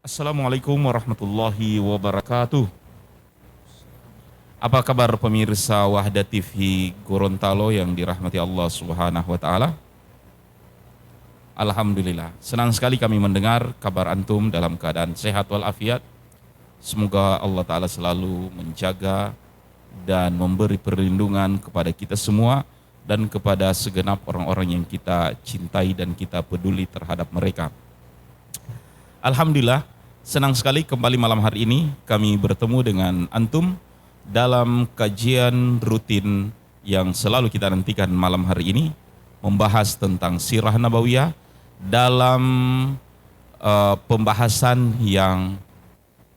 Assalamualaikum warahmatullahi wabarakatuh. Apa kabar pemirsa Wahda TV Gorontalo yang dirahmati Allah Subhanahu wa taala? Alhamdulillah, senang sekali kami mendengar kabar antum dalam keadaan sehat walafiat. Semoga Allah taala selalu menjaga dan memberi perlindungan kepada kita semua dan kepada segenap orang-orang yang kita cintai dan kita peduli terhadap mereka. Alhamdulillah, senang sekali kembali malam hari ini kami bertemu dengan antum dalam kajian rutin yang selalu kita nantikan malam hari ini, membahas tentang sirah nabawiyah dalam pembahasan yang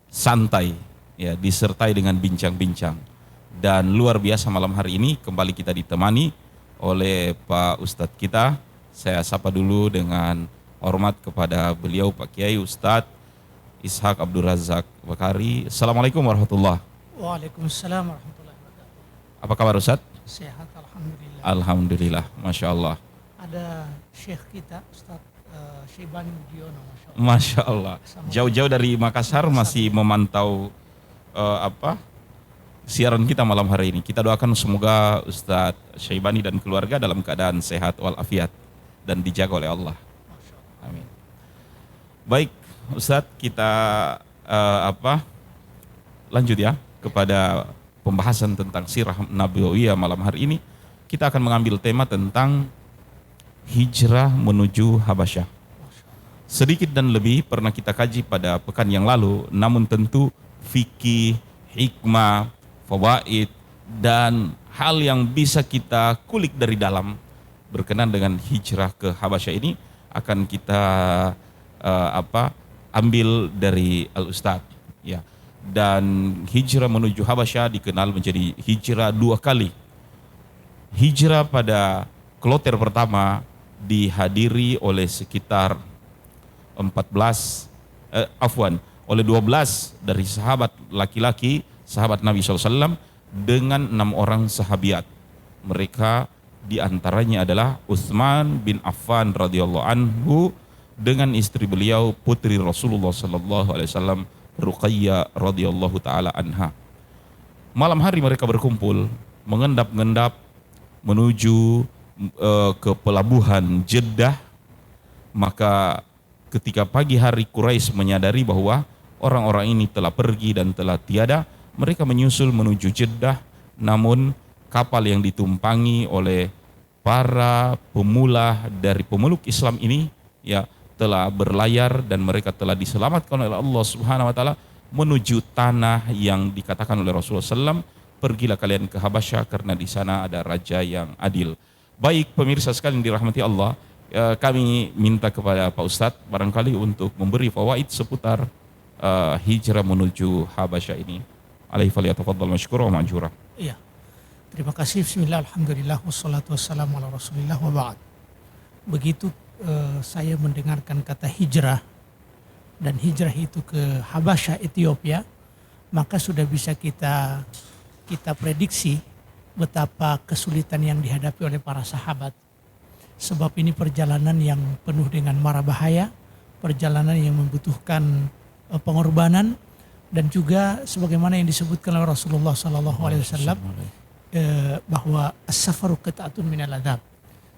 santai, ya, disertai dengan bincang-bincang. Dan luar biasa malam hari ini kembali kita ditemani oleh Pak Ustadz kita. Saya sapa dulu dengan hormat kepada beliau Pak Kiai Ustadz Ishak Abdul Razak Bakari. Assalamualaikum warahmatullahi wabarakatuh. Waalaikumsalam warahmatullahi wabarakatuh. Apa kabar Ustadz? Sehat alhamdulillah. Alhamdulillah, Masya Allah. Ada Syekh kita Ustadz Syaibani Mujiono, Masya Allah. Masya Allah. Jauh-jauh dari Makassar masih memantau siaran kita malam hari ini. Kita doakan semoga Ustadz Syaibani dan keluarga dalam keadaan sehat walafiat dan dijaga oleh Allah. Masya Allah. Amin. Baik, Ustadz, kita lanjut ya kepada pembahasan tentang sirah nabawiyah malam hari ini. Kita akan mengambil tema tentang hijrah menuju Habasyah. Sedikit dan lebih pernah kita kaji pada pekan yang lalu, namun tentu fikih, hikmah, fawaid, dan hal yang bisa kita kulik dari dalam berkenaan dengan hijrah ke Habasyah ini akan kita ambil dari Al-Ustadz, ya. Dan hijrah menuju Habasyah dikenal menjadi hijrah dua kali. Hijrah pada kloter pertama dihadiri oleh sekitar 12 dari sahabat laki-laki, sahabat Nabi SAW, dengan 6 orang sahabiat. Mereka diantaranya adalah Utsman bin Affan radhiyallahu anhu dengan istri beliau putri Rasulullah sallallahu alaihi wasallam Ruqayyah radhiyallahu taala anha. Malam hari mereka berkumpul mengendap-endap menuju ke pelabuhan Jeddah. Maka ketika pagi hari Quraisy menyadari bahwa orang-orang ini telah pergi dan telah tiada, mereka menyusul menuju Jeddah. Namun kapal yang ditumpangi oleh para pemula dari pemeluk Islam ini, ya, telah berlayar dan mereka telah diselamatkan oleh Allah Subhanahu wa taala menuju tanah yang dikatakan oleh Rasulullah SAW, pergilah kalian ke Habasyah karena di sana ada raja yang adil. Baik pemirsa sekalian dirahmati Allah, kami minta kepada Pak Ustadz barangkali untuk memberi fawaid seputar hijrah menuju Habasyah ini. Alaihi falyatafaddal masykuran wa ma'jura. Iya. Terima kasih. Bismillah, alhamdulillah, wassalatu wassalamu ala rasulillah wa ba'd. Begitu saya mendengarkan kata hijrah, dan hijrah itu ke Habasyah Ethiopia, maka sudah bisa kita prediksi betapa kesulitan yang dihadapi oleh para sahabat. Sebab ini perjalanan yang penuh dengan mara bahaya, perjalanan yang membutuhkan pengorbanan, dan juga sebagaimana yang disebutkan oleh Rasulullah SAW, bahwa as-safaru qit'atun minal adab.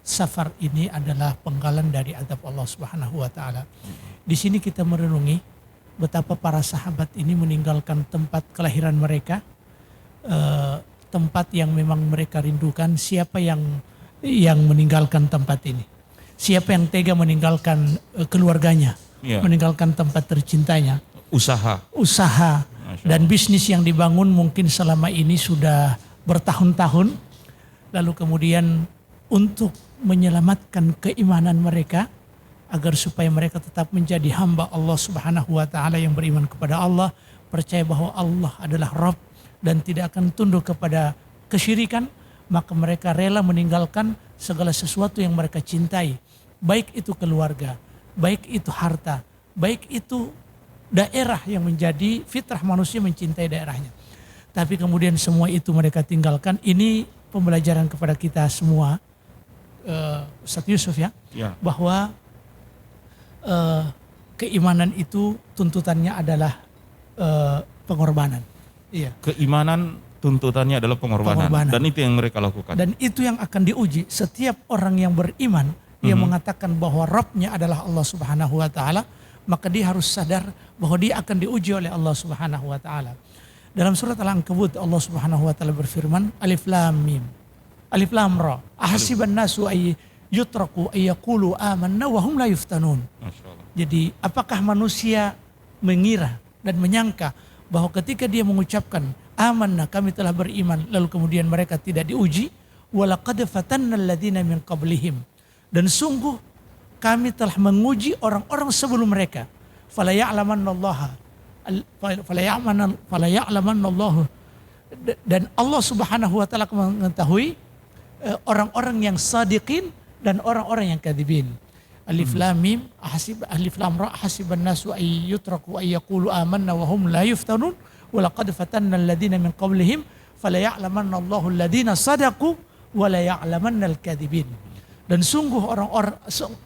Safar ini adalah penggalan dari adab Allah Subhanahu wa taala. Di sini kita merenungi betapa para sahabat ini meninggalkan tempat kelahiran mereka, tempat yang memang mereka rindukan. Siapa yang meninggalkan tempat ini? Siapa yang tega meninggalkan keluarganya, meninggalkan tempat tercintanya? Usaha dan bisnis yang dibangun mungkin selama ini sudah bertahun-tahun, lalu kemudian untuk menyelamatkan keimanan mereka agar supaya mereka tetap menjadi hamba Allah Subhanahu wa taala yang beriman kepada Allah, percaya bahwa Allah adalah Rabb dan tidak akan tunduk kepada kesyirikan, maka mereka rela meninggalkan segala sesuatu yang mereka cintai, baik itu keluarga, baik itu harta, baik itu daerah yang menjadi fitrah manusia mencintai daerahnya. Tapi kemudian semua itu mereka tinggalkan. Ini pembelajaran kepada kita semua, Ustadz Yusuf, ya. Bahwa keimanan itu tuntutannya adalah pengorbanan. Iya. Keimanan tuntutannya adalah pengorbanan. Dan itu yang mereka lakukan. Dan itu yang akan diuji. Setiap orang yang beriman, yang mengatakan bahwa Rabbnya adalah Allah Subhanahu wa Ta'ala, maka dia harus sadar bahwa dia akan diuji oleh Allah Subhanahu wa Ta'ala. Dalam surat Al-Ankabut, Allah Subhanahu wa Ta'ala berfirman, Alif Lam Mim, Alif Lam Ra, ahasiban nasu ay yutraku ay yaqulu amanna wa hum la yuftanun. Jadi apakah manusia mengira dan menyangka bahwa ketika dia mengucapkan amanna, kami telah beriman, lalu kemudian mereka tidak diuji? Walaqad fatanna alladziina min qablihim, dan sungguh kami telah menguji orang-orang sebelum mereka. Fala ya'lamannallahu, dan Allah Subhanahu wa Ta'ala mengetahui orang-orang yang sadiqin dan orang-orang yang kadzibin. Alif Lam Mim, Alif Lam Ra, hasiban nasu ay yutraku ay yaqulu amanna wa hum la yuftanun wa laqad fatanna alladziina min qablihim fala ya'lamannallahu alladziina sadaqu wa la ya'lamannal kadzibin. Dan sungguh orang-orang,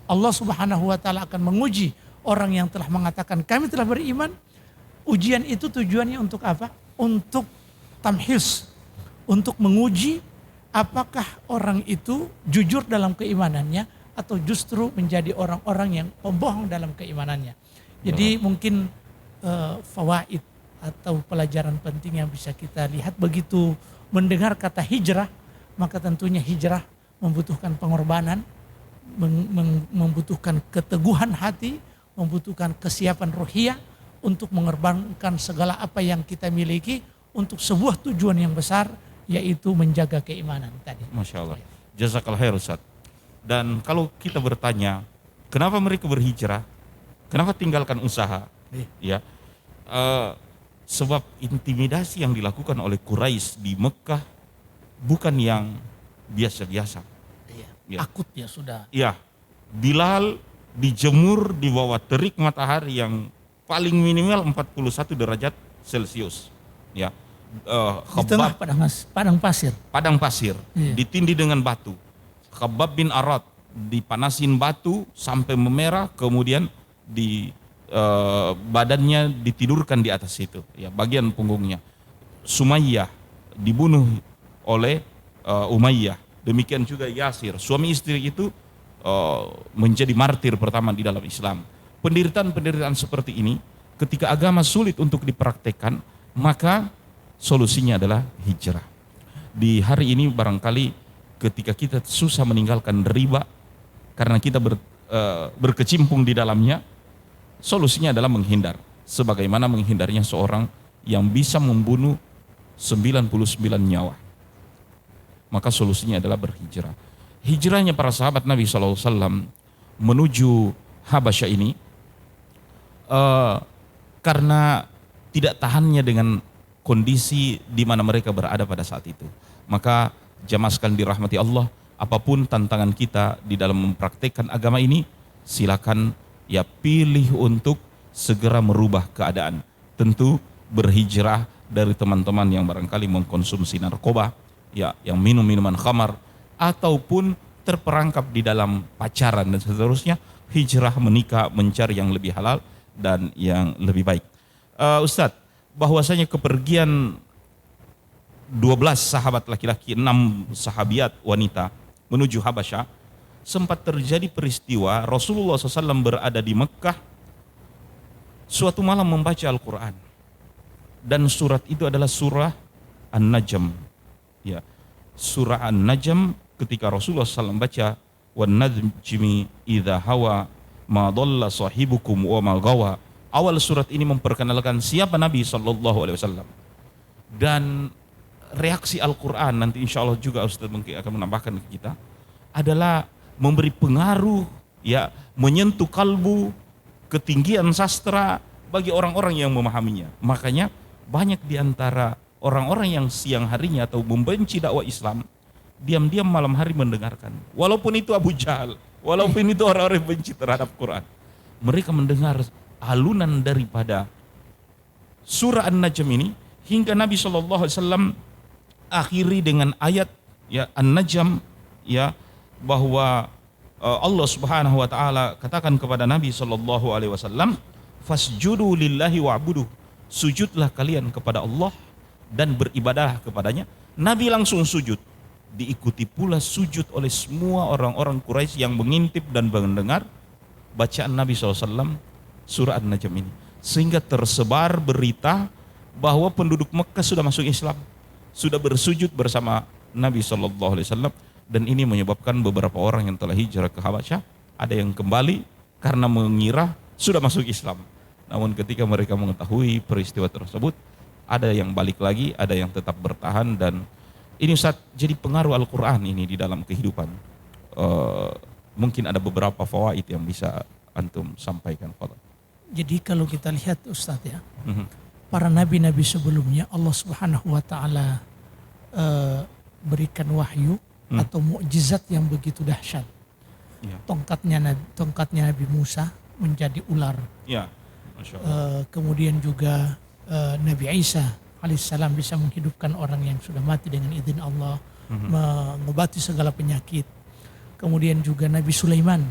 Allah Subhanahu wa Ta'ala akan menguji orang yang telah mengatakan kami telah beriman. Ujian itu tujuannya untuk apa? Untuk tamhis, untuk menguji apakah orang itu jujur dalam keimanannya atau justru menjadi orang-orang yang pembohong dalam keimanannya. Jadi mungkin fawaid atau pelajaran penting yang bisa kita lihat, begitu mendengar kata hijrah, maka tentunya hijrah membutuhkan pengorbanan, membutuhkan keteguhan hati, membutuhkan kesiapan ruhiyah untuk mengorbankan segala apa yang kita miliki untuk sebuah tujuan yang besar, yaitu menjaga keimanan tadi. Masya Allah. Jazakallah khair Ustaz. Dan kalau kita bertanya, kenapa mereka berhijrah? Kenapa tinggalkan usaha? Ya, sebab intimidasi yang dilakukan oleh Quraisy di Mekah bukan yang biasa-biasa. Ya. Akut ya sudah. Ya, Bilal dijemur di bawah terik matahari yang paling minimal 41 derajat Celcius. Ya, di tengah padang pasir. Padang pasir, ditindih dengan batu. Khabbab bin Arad dipanasin batu sampai memerah, kemudian badannya ditidurkan di atas itu, ya, bagian punggungnya. Sumayyah dibunuh oleh Umayyah. Demikian juga Yasir, suami istri itu menjadi martir pertama di dalam Islam. Penderitaan-penderitaan seperti ini, ketika agama sulit untuk dipraktekkan, maka solusinya adalah hijrah. Di hari ini barangkali ketika kita susah meninggalkan riba karena kita berkecimpung di dalamnya, solusinya adalah menghindar. Sebagaimana menghindarnya seorang yang bisa membunuh 99 nyawa. Maka solusinya adalah berhijrah. Hijrahnya para sahabat Nabi SAW menuju Habasyah ini karena tidak tahannya dengan kondisi di mana mereka berada pada saat itu. Maka jamaah sekalian dirahmati Allah, apapun tantangan kita di dalam mempraktekkan agama ini, silakan ya pilih untuk segera merubah keadaan. Tentu berhijrah dari teman-teman yang barangkali mengkonsumsi narkoba, ya, yang minum minuman khamar, ataupun terperangkap di dalam pacaran dan seterusnya. Hijrah, menikah, mencari yang lebih halal dan yang lebih baik. Ustadz, bahwasanya kepergian 12 sahabat laki-laki, 6 sahabiat wanita menuju Habasyah, sempat terjadi peristiwa Rasulullah SAW berada di Mekah, suatu malam membaca Al-Quran, dan surat itu adalah surah An-Najm. Ya, surah An-Najm, ketika Rasulullah SAW baca wan najmi idza hawa ma dhalla sahibukum wa ma gawa, awal surat ini memperkenalkan siapa Nabi SAW. Dan reaksi Al-Quran, nanti insya Allah juga Ustaz mungkin akan menambahkan ke kita, adalah memberi pengaruh, ya, menyentuh kalbu, ketinggian sastra bagi orang-orang yang memahaminya. Makanya banyak di antara orang-orang yang siang harinya atau membenci dakwah Islam, diam-diam malam hari mendengarkan. Walaupun itu Abu Jahal, walaupun itu orang-orang yang benci terhadap Quran, mereka mendengar alunan daripada surah An-Najm ini, hingga Nabi SAW akhiri dengan ayat, ya, An-Najm, ya, bahwa Allah Subhanahu wa taala katakan kepada Nabi sallallahu alaihi wasallam, "Fasjudu lillahi wa'budu." Sujudlah kalian kepada Allah dan beribadah kepadanya. Nabi langsung sujud. Diikuti pula sujud oleh semua orang-orang Quraisy yang mengintip dan mendengar bacaan Nabi SAW surah An-Najm ini. Sehingga tersebar berita bahwa penduduk Mekah sudah masuk Islam, sudah bersujud bersama Nabi SAW. Dan ini menyebabkan beberapa orang yang telah hijrah ke Habasyah, ada yang kembali karena mengira sudah masuk Islam. Namun ketika mereka mengetahui peristiwa tersebut, ada yang balik lagi, ada yang tetap bertahan. Dan ini Ustaz, jadi pengaruh Al-Quran ini di dalam kehidupan. Mungkin ada beberapa fawaid yang bisa antum sampaikan. Jadi kalau kita lihat Ustaz ya, para nabi-nabi sebelumnya Allah Subhanahu wa taala berikan wahyu atau mukjizat yang begitu dahsyat. Ya. Tongkatnya Nabi Musa menjadi ular. Ya. Masya Allah. Kemudian juga Nabi Isa alaihissalam bisa menghidupkan orang yang sudah mati dengan izin Allah, mengobati segala penyakit. Kemudian juga Nabi Sulaiman.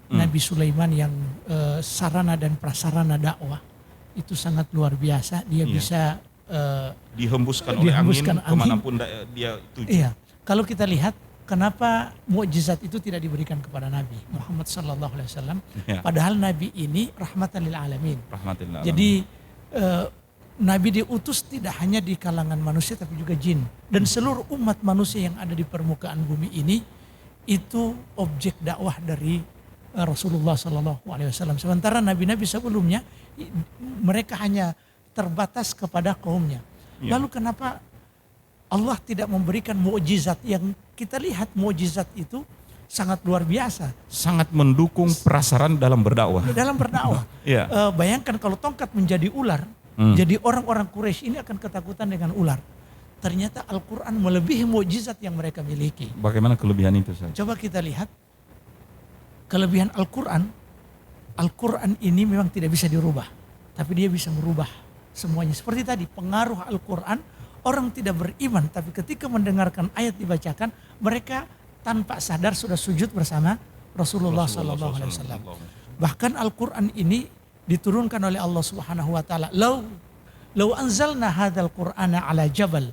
Nabi Sulaiman yang sarana dan prasarana dakwah itu sangat luar biasa. Dia bisa dihembuskan oleh angin kemanapun dia tuju. Iya. Kalau kita lihat kenapa mukjizat itu tidak diberikan kepada Nabi Muhammad sallallahu alaihi wasallam, padahal Nabi ini rahmatan lil alamin. Jadi Nabi diutus tidak hanya di kalangan manusia tapi juga jin, dan seluruh umat manusia yang ada di permukaan bumi ini itu objek dakwah dari Rasulullah sallallahu alaihi wasallam. Sementara nabi-nabi sebelumnya mereka hanya terbatas kepada kaumnya. Lalu kenapa Allah tidak memberikan mukjizat yang kita lihat? Mukjizat itu sangat luar biasa. Sangat mendukung prasaran dalam berdakwah. Dalam berdakwah. Bayangkan kalau tongkat menjadi ular, jadi orang-orang Quraisy ini akan ketakutan dengan ular. Ternyata Al-Quran melebihi mukjizat yang mereka miliki. Bagaimana kelebihan itu, Ustaz? Coba kita lihat kelebihan Al-Quran. Al-Quran ini memang tidak bisa dirubah, tapi dia bisa merubah semuanya. Seperti tadi, pengaruh Al-Quran, orang tidak beriman, tapi ketika mendengarkan ayat dibacakan, mereka tanpa sadar sudah sujud bersama Rasulullah Sallallahu Alaihi Wasallam. Bahkan Al-Quran ini diturunkan oleh Allah Subhanahu Wa Taala. Lau anzalna hadzal Qur'ana ala jabal,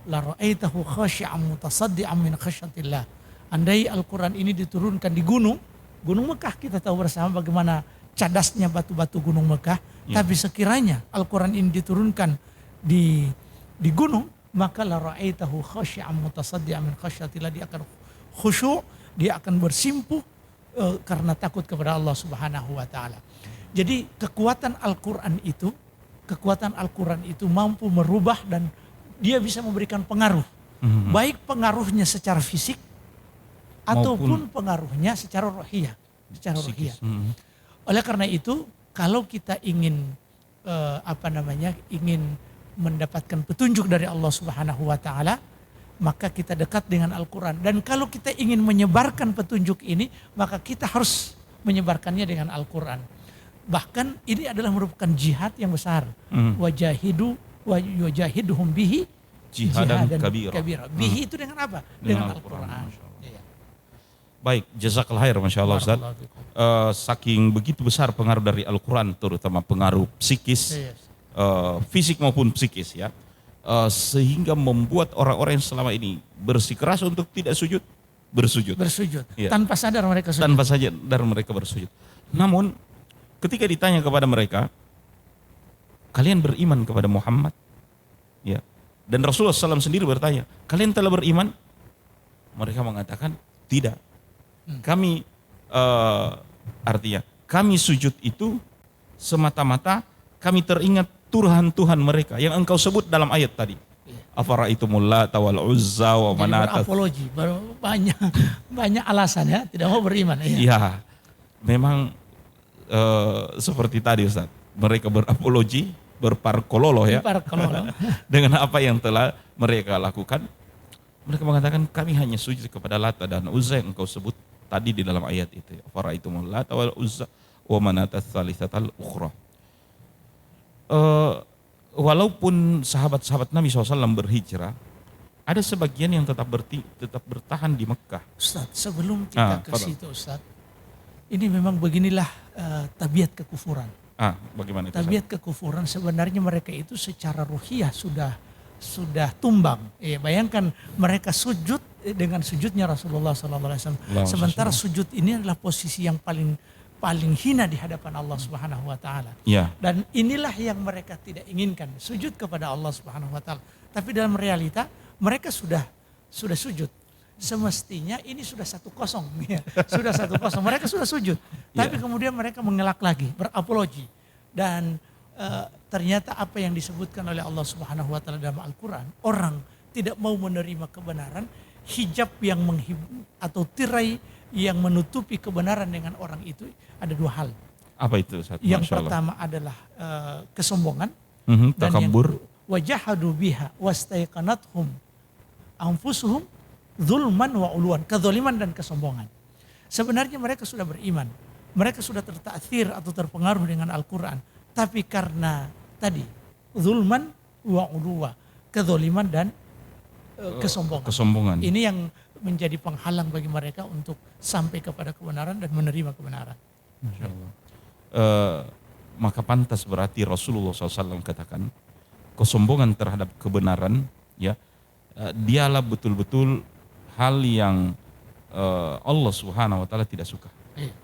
la ra'aitahu khashi'an mutasaddian min khasyatillah. Andai Al-Quran ini diturunkan di gunung Mekah, kita tahu bersama bagaimana cadasnya batu-batu gunung Mekah. Tapi sekiranya Al-Quran ini diturunkan di gunung, maka la ra'aitahu khashi'an mutasaddian min khasyatillah, dia akan khusyuk, dia akan bersimpuh karena takut kepada Allah Subhanahu wa taala. Jadi kekuatan Al-Quran itu mampu merubah dan dia bisa memberikan pengaruh. Baik pengaruhnya secara fisik ataupun pengaruhnya secara rohiyah, Oleh karena itu, kalau kita ingin ingin mendapatkan petunjuk dari Allah Subhanahu wa taala, maka kita dekat dengan Al-Quran. Dan kalau kita ingin menyebarkan petunjuk ini, maka kita harus menyebarkannya dengan Al-Quran. Bahkan ini adalah merupakan jihad yang besar. Wajahiduhum bihi jihadan kabira. Bihi itu dengan apa? Dengan Al-Quran. Baik, jazakallahu khair, Masya Allah Ustaz. Saking begitu besar pengaruh dari Al-Quran, terutama pengaruh psikis, fisik maupun psikis ya, sehingga membuat orang-orang yang selama ini bersikeras untuk tidak sujud, bersujud. Ya. Tanpa sadar mereka sujud. Tanpa sadar mereka bersujud. Namun ketika ditanya kepada mereka, kalian beriman kepada Muhammad? Ya. Dan Rasulullah SAW sendiri bertanya, kalian telah beriman? Mereka mengatakan tidak. Kami artinya kami sujud itu semata-mata kami teringat Tuhan mereka yang engkau sebut dalam ayat tadi. Afara'aitumul Lata wal Uzza wa Manata. Apologi, banyak alasan ya tidak mau beriman. Iya, memang seperti tadi Ustaz, mereka berapologi, berparkololo ya. Dengan apa yang telah mereka lakukan. Mereka mengatakan kami hanya sujud kepada Lata dan Uzza yang engkau sebut tadi di dalam ayat itu. Afara'aitumul Lata wal Uzza wa Manata tsalitsatal ukhra. Walaupun sahabat-sahabat Nabi SAW berhijrah, ada sebagian yang tetap bertahan di Mekah. Ustaz, sebelum kita ke situ Ustaz, ini memang beginilah tabiat kekufuran. Bagaimana itu? Tabiat kekufuran sebenarnya mereka itu secara ruhiyah sudah tumbang. Bayangkan mereka sujud dengan sujudnya Rasulullah SAW. Sementara sujud ini adalah posisi yang paling hina di hadapan Allah Subhanahu wa taala. Ya. Dan inilah yang mereka tidak inginkan, sujud kepada Allah Subhanahu wa taala. Tapi dalam realita mereka sudah sujud. Semestinya ini sudah 1-0 ya. Sudah 1-0. Mereka sudah sujud. Tapi kemudian mereka mengelak lagi, berapologi. Dan ternyata apa yang disebutkan oleh Allah Subhanahu wa taala dalam Al-Qur'an, orang tidak mau menerima kebenaran, hijab yang atau tirai yang menutupi kebenaran dengan orang itu ada 2 hal. Apa itu? Yang pertama adalah kesombongan. Dan takabur. Wajahadu biha wastaiqanathum anfusuhum zulman wa uluan, kezaliman dan kesombongan. Sebenarnya mereka sudah beriman, mereka sudah tertaksir atau terpengaruh dengan Al-Quran, tapi karena tadi zulman wa uluwa, kezaliman dan kesombongan. Ini yang menjadi penghalang bagi mereka untuk sampai kepada kebenaran dan menerima kebenaran. Maka pantas berarti Rasulullah SAW katakan kesombongan terhadap kebenaran, ya, dialah betul-betul hal yang Allah Subhanahu wa taala tidak suka.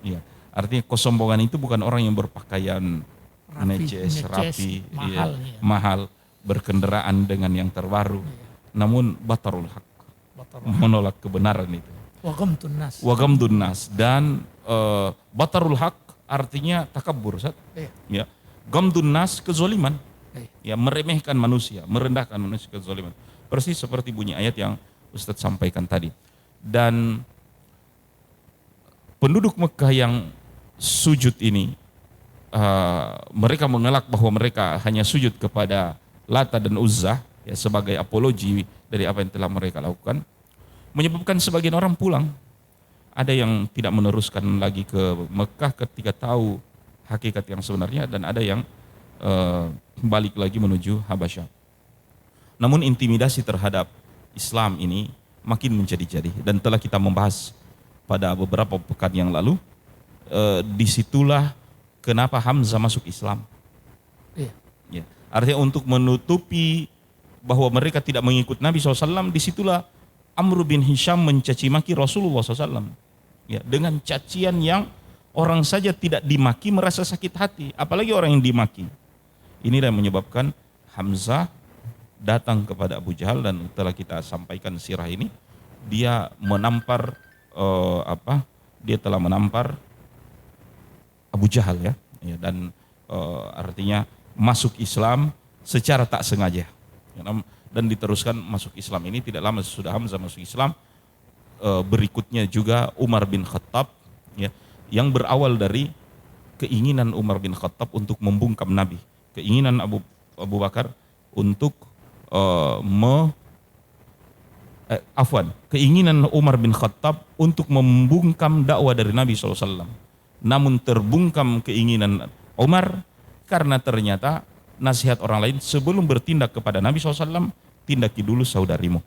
Ya. Artinya kesombongan itu bukan orang yang berpakaian rapi, mahal, berkendaraan dengan yang terbaru. Namun batarul haq, menolak kebenaran itu. Wagamdun nas. Dan batarul haq artinya takabur, Ustaz. Ya. Gamdun nas, kezaliman. Ya, meremehkan manusia, merendahkan manusia, kezaliman. Persis seperti bunyi ayat yang Ustadz sampaikan tadi. Dan penduduk Mekah yang sujud ini, mereka mengelak bahwa mereka hanya sujud kepada Lata dan Uzza, ya, sebagai apologi dari apa yang telah mereka lakukan, menyebabkan sebagian orang pulang. Ada yang tidak meneruskan lagi ke Mekah ketika tahu hakikat yang sebenarnya, dan ada yang balik lagi menuju Habasyah. Namun intimidasi terhadap Islam ini makin menjadi-jadi, dan telah kita membahas pada beberapa pekan yang lalu. Disitulah kenapa Hamzah masuk Islam. Ya. Artinya untuk menutupi bahwa mereka tidak mengikut Nabi SAW, disitulah Amr bin Hisham mencaci maki Rasulullah SAW. Ya, dengan cacian yang orang saja tidak dimaki merasa sakit hati, apalagi orang yang dimaki. Inilah yang menyebabkan Hamzah datang kepada Abu Jahal, dan telah kita sampaikan sirah ini, dia menampar dia telah menampar Abu Jahal, ya, dan artinya masuk Islam secara tak sengaja, dan diteruskan masuk Islam ini tidak lama sesudah Hamzah masuk Islam. Berikutnya juga Umar bin Khattab, ya, yang berawal dari keinginan Umar bin Khattab untuk membungkam Nabi, keinginan Abu Bakar untuk keinginan Umar bin Khattab untuk membungkam dakwah dari Nabi SAW. Namun terbungkam keinginan Umar karena ternyata nasihat orang lain, sebelum bertindak kepada Nabi SAW, tindaki dulu saudarimu.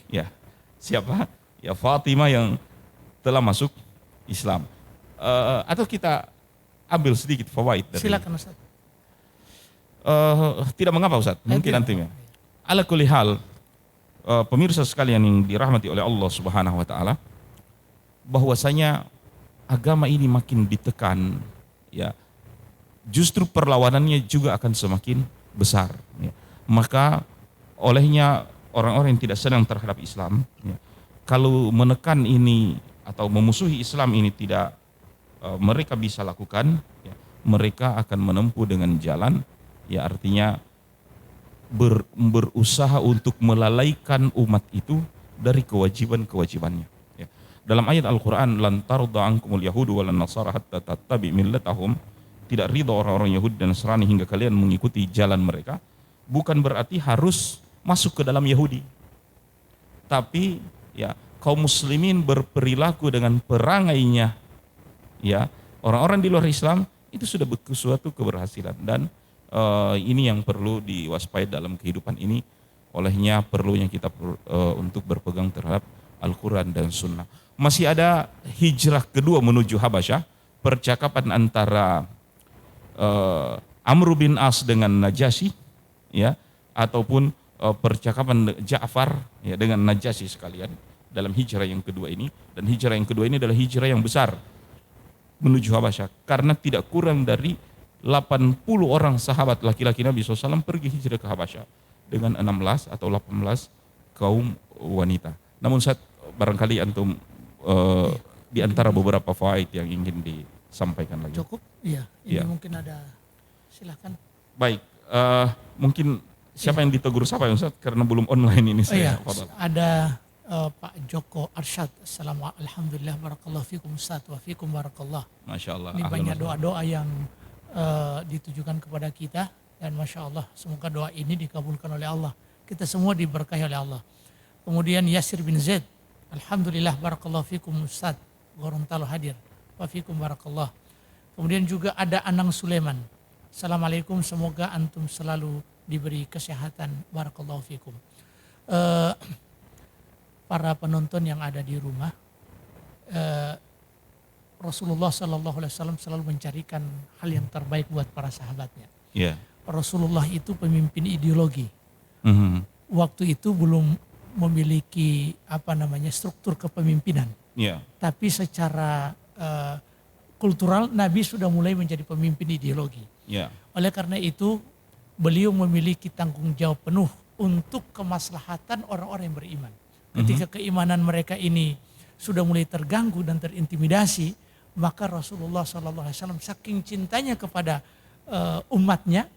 Ya, siapa? Ya, Fatimah yang telah masuk Islam. Atau kita ambil sedikit fawaid dari. Silakan Ustaz. Tidak mengapa Ustaz, mungkin nantinya. Ala kulli hal, pemirsa sekalian yang dirahmati oleh Allah Subhanahu wa taala, bahwasanya agama ini makin ditekan, ya, justru perlawanannya juga akan semakin besar, ya. Maka olehnya orang-orang yang tidak senang terhadap Islam, ya, kalau menekan ini atau memusuhi Islam ini tidak mereka bisa lakukan, ya, mereka akan menempuh dengan jalan, ya, artinya berusaha untuk melalaikan umat itu dari kewajiban-kewajibannya. Ya. Dalam ayat Al-Quran, lan tarda ankumul yahudu walan nasara hatta tattabi millatahum, tidak ridha orang-orang Yahudi dan Nasrani hingga kalian mengikuti jalan mereka, bukan berarti harus masuk ke dalam Yahudi. Tapi ya, kaum muslimin berperilaku dengan perangainya, ya, orang-orang di luar Islam, itu sudah suatu keberhasilan. Dan ini yang perlu diwaspadai dalam kehidupan ini. Olehnya perlunya kita untuk berpegang terhadap Al-Quran dan Sunnah. Masih ada hijrah kedua menuju Habasyah, percakapan antara Amr bin As dengan Najasyi, ya, ataupun percakapan Ja'far ya dengan Najasyi sekalian dalam hijrah yang kedua ini. Dan hijrah yang kedua ini adalah hijrah yang besar menuju Habasyah, karena tidak kurang dari 80 orang sahabat laki-laki Nabi SAW pergi hijrah ke Habasyah dengan 16 atau 18 kaum wanita. Namun saat barangkali antum di antara beberapa fawaid yang ingin disampaikan lagi. Cukup? Iya. Ini mungkin ada, silakan. Baik, mungkin siapa yang ditegur siapa ya Ustaz? Karena belum online ini saya. Ada Pak Joko Arsyad. Alhamdulillah, barakallahu fikum Ustaz, wa fikum barakallah. Masya Allah. Ini banyak doa-doa yang ditujukan kepada kita, dan Masya Allah, semoga doa ini dikabulkan oleh Allah. Kita semua diberkahi oleh Allah. Kemudian Yasir bin Zaid, alhamdulillah, barakallahu fikum Ustaz, Gorontalo hadir, wa fikum barakallah. Kemudian juga ada Anang Sulaiman, assalamualaikum, semoga antum selalu diberi kesehatan, barakallahu fikum. Para penonton yang ada di rumah, Rasulullah SAW selalu mencarikan hal yang terbaik buat para sahabatnya. Yeah. Rasulullah itu pemimpin ideologi. Waktu itu belum memiliki struktur kepemimpinan. Yeah. Tapi secara kultural Nabi sudah mulai menjadi pemimpin ideologi. Yeah. Oleh karena itu beliau memiliki tanggung jawab penuh untuk kemaslahatan orang-orang yang beriman. Ketika keimanan mereka ini sudah mulai terganggu dan terintimidasi, maka Rasulullah SAW saking cintanya kepada umatnya,